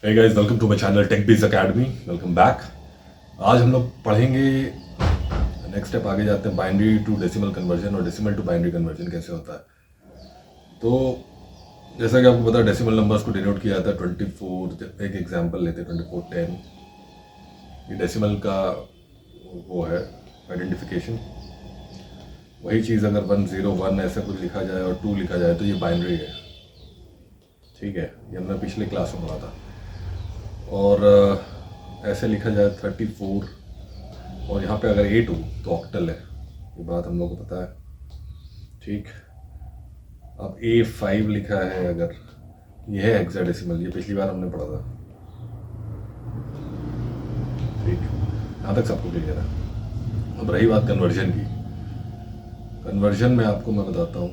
Hey guys, welcome to my channel TechBiz Academy. Welcome back. आज हम लोग पढ़ेंगे नेक्स्ट स्टेप, आगे जाते हैं बाइनरी टू डेसिमल कन्वर्जन और डेसिमल टू बाइनरी कन्वर्जन कैसे होता है। तो जैसा कि आपको पता है डेसिमल नंबर्स को डिनोट किया जाता है 24। एक एग्जांपल लेते हैं 2410। ये डेसिमल का वो है आइडेंटिफिकेशन। वही चीज़ अगर 101 ऐसा कुछ लिखा जाए और 2 लिखा जाए तो ये बाइनरी है। ठीक है, ये हमने पिछले क्लास में पढ़ा था। और ऐसे लिखा जाए 34 और यहाँ पे अगर 8 हो तो ऑक्टल है। ये बात हम लोग को पता है। ठीक, अब A5 लिखा है अगर, ये है हेक्साडेसिमल, ये पिछली बार हमने पढ़ा था। ठीक, यहाँ तक सबको क्लियर है। अब रही बात कन्वर्जन की। कन्वर्जन में आपको मैं बताता हूँ,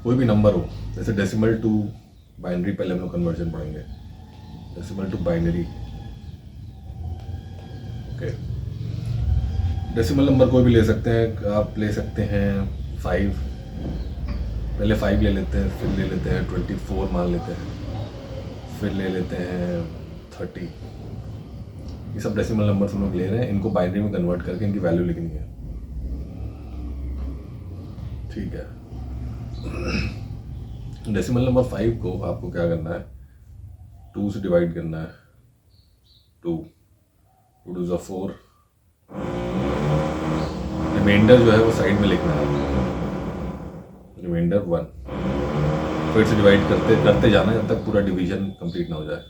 कोई भी नंबर हो, जैसे डेसिमल टू बाइनरी पहले हम लोग कन्वर्जन पढ़ेंगे। Decimal to binary, okay. Decimal number कोई भी ले सकते हैं आप। ले सकते हैं 5, पहले 5 ले लेते हैं, फिर ले लेते हैं 24 मान लेते हैं, फिर ले लेते हैं 30। ये सब डेसिमल नंबर हम लोग ले रहे हैं, इनको बाइनरी में कन्वर्ट करके इनकी वैल्यू लिखनी है। ठीक है, डेसिमल नंबर 5 को आपको क्या करना है, 2 से डिवाइड करना है। 2 2 2 4। रिमाइंडर जो है वो साइड में लिखना है, रिमाइंडर 1। फिर से डिवाइड करते करते जाना है जब तक पूरा डिवीजन कंप्लीट ना हो जाए।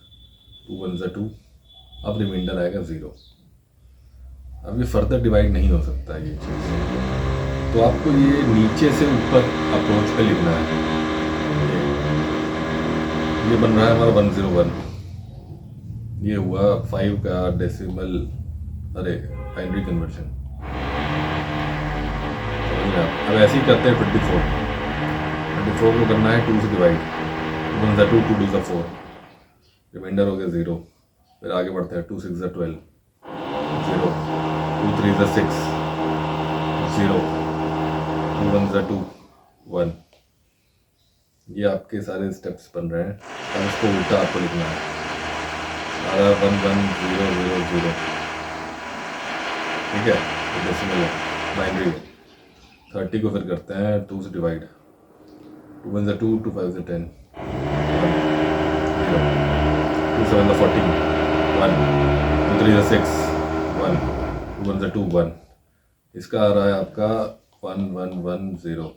2 1 2। अब रिमाइंडर आएगा 0। अब ये फर्दर डिवाइड नहीं हो सकता ये चीज़, तो आपको ये नीचे से ऊपर अप्रोच पे लिखना है। ये बन रहा है हमारा 101। ये हुआ 5 का डेसिमल, अरे बाइनरी कन्वर्जन। अब ऐसे ही करते हैं 24 को करना है 2 से डिवाइड। 1 2 2 2 4, रिमाइंडर हो गया 0। फिर आगे बढ़ते हैं 2 6 12, 0। 2 3 6, 0। 2 1 2 1। ये आपके सारे स्टेप्स बन रहे हैं। अब इसको उल्टा आपको लिखना है, 1 1 0 0 0। ठीक है, डेसिमल है, बाइनरी है। 30 को फिर करते हैं 2 से डिवाइड। 2 1 2 2 5 10, 0। 2 7 14, 1। 2 3 6, 1। 2 1 2 1। इसका आ रहा है आपका 1 1 1 0।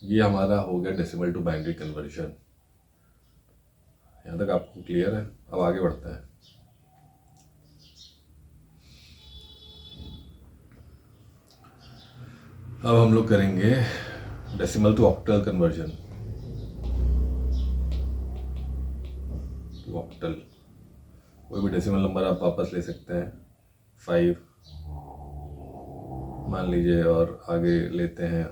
ये हमारा हो गया डेसिमल टू बाइनरी कन्वर्जन। यहाँ तक आपको क्लियर है। अब आगे बढ़ते हैं। अब हम लोग करेंगे decimal to octal conversion. Octal, कोई भी डेसिमल नंबर आप वापस ले सकते हैं। 5 मान लीजिए, और आगे लेते हैं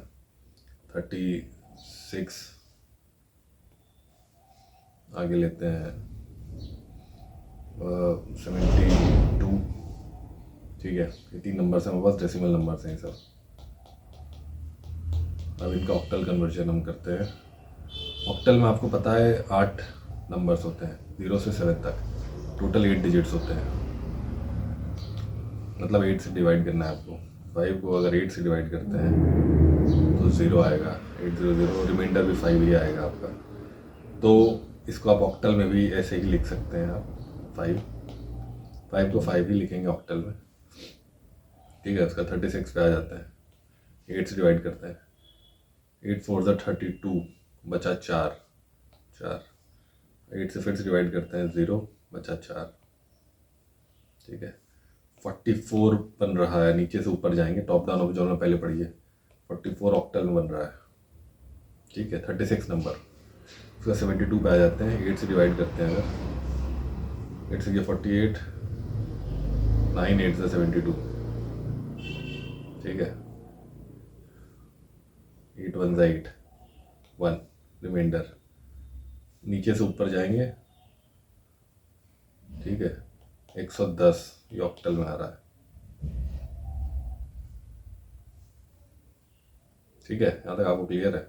36, आगे लेते हैं 72। ठीक है, ये 3 नंबर से हमारे पास डेसिमल नंबर हैं सब। अब इनका ऑक्टल कन्वर्जन हम करते हैं। ऑक्टल में आपको पता है 8 नंबर्स होते हैं, 0 से 7 तक, टोटल 8 डिजिट्स होते हैं। मतलब 8 से डिवाइड करना है आपको। 5 को अगर 8 से डिवाइड करते हैं तो 0 आएगा, 8 0 0। रिमाइंडर भी 5 ही आएगा आपका। तो इसको आप ऑक्टल में भी ऐसे ही लिख सकते हैं आप। 5 को 5 ही लिखेंगे ऑक्टल में। ठीक है, उसका 36 पे आ जाता है। 8 से डिवाइड करते हैं, 8 4 32, बचा 4। 8 से फिर से डिवाइड करते हैं, 0 बचा 4। ठीक है, 44 बन रहा है। नीचे से ऊपर जाएंगे, टॉप डाउन जो हमने पहले पढ़ी है। 44 ऑक्टल में बन रहा है। ठीक है, 36 नंबर, उसका 72 पे आ जाते हैं। 8 से डिवाइड करते हैं अगर, 8 से 48, 9 8 से 72। ठीक है, 8 1 8, 1 रिमाइंडर। नीचे से ऊपर जाएंगे। ठीक है, 110 ये ऑक्टल में आ रहा है। ठीक है, यहाँ तक आपको क्लियर है।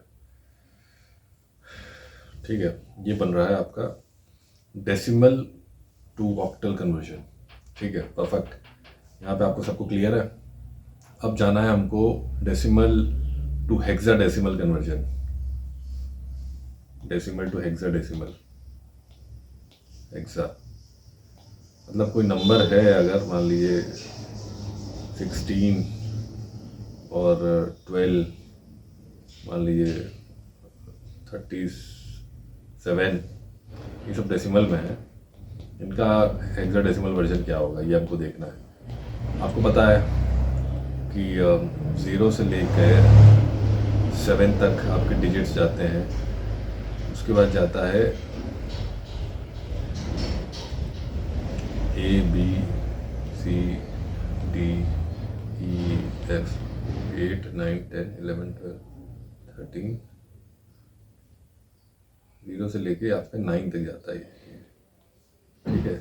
ठीक है, ये बन रहा है आपका डेसिमल टू ऑक्टल कन्वर्जन। ठीक है, परफेक्ट। यहाँ पे आपको सबको क्लियर है। अब जाना है हमको decimal to hexadecimal conversion. Decimal to hexadecimal. Hexa मतलब कोई नंबर है, अगर मान लीजिए 16 और 12, मान लीजिए 37, ये सब डेसिमल में है। इनका हेक्साडेसिमल वर्जन क्या होगा ये हमको देखना है। आपको पता है कि 0 से लेकर 7 तक आपके डिजिट्स जाते हैं। उसके बाद जाता है A B C D E F 8 9 10 11 12 13, 0 से लेके आपका 9 तक जाता है। ठीक है,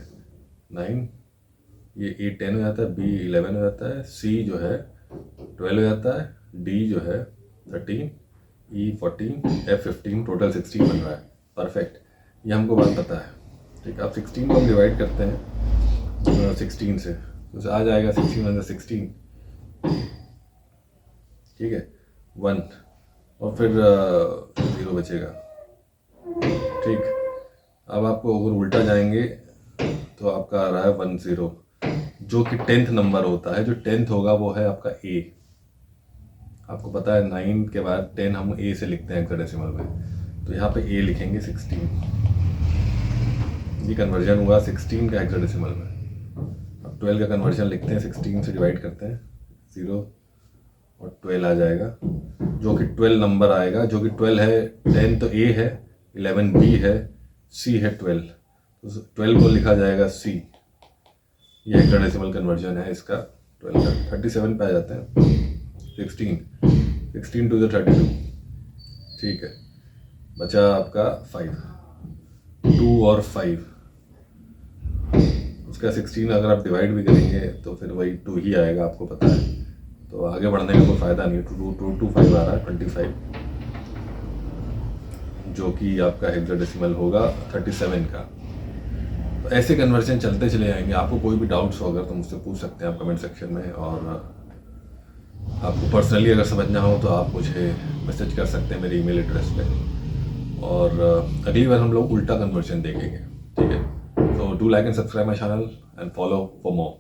9, ये A 10 हो जाता है, B 11 हो जाता है, C जो है 12 हो जाता है, D जो है 13, E 14, F 15, टोटल 16 बन रहा है। परफेक्ट, ये हमको बात पता है। ठीक है, अब 16 को हम डिवाइड करते हैं 16 से, तो आ जाएगा 16 × 16। ठीक है, 1 और फिर 0 बचेगा। ठीक, अब आपको अगर उल्टा जाएंगे तो आपका आ रहा है 10, जो कि 10th नंबर होता है। जो 10th होगा वो है आपका A। आपको पता है 9 के बाद 10 हम A से लिखते हैं हेक्साडेसिमल में, तो यहाँ पे A लिखेंगे 16। ये कन्वर्जन हुआ 16 का हेक्साडेसिमल में। अब 12 का कन्वर्जन लिखते हैं, 16 से डिवाइड करते हैं, 0 और 12 आ जाएगा, जो कि 12 नंबर आएगा। जो कि 12 है, 10 तो A है, 11 B है, C है 12, तो 12 को लिखा जाएगा C। ये हेक्साडेसिमल कन्वर्जन है इसका 12 का। 37 पे आ जाते हैं, 16 टू द 32। ठीक है, बचा आपका 5, 2 और 5। उसका 16 अगर आप डिवाइड भी करेंगे तो फिर वही 2 ही आएगा, आपको पता है। तो आगे बढ़ने का कोई फ़ायदा नहीं है। 2 5 आ रहा है 25, जो कि आपका हेक्साडेसिमल होगा 37 का। तो ऐसे कन्वर्जन चलते चले जाएंगे। आपको कोई भी डाउट्स हो अगर तो मुझसे पूछ सकते हैं आप कमेंट सेक्शन में, और आपको पर्सनली अगर समझना हो तो आप मुझे मैसेज कर सकते हैं मेरे ईमेल एड्रेस पे। और अगली बार हम लोग उल्टा कन्वर्जन देखेंगे। ठीक है, so do like and subscribe my channel and follow for more.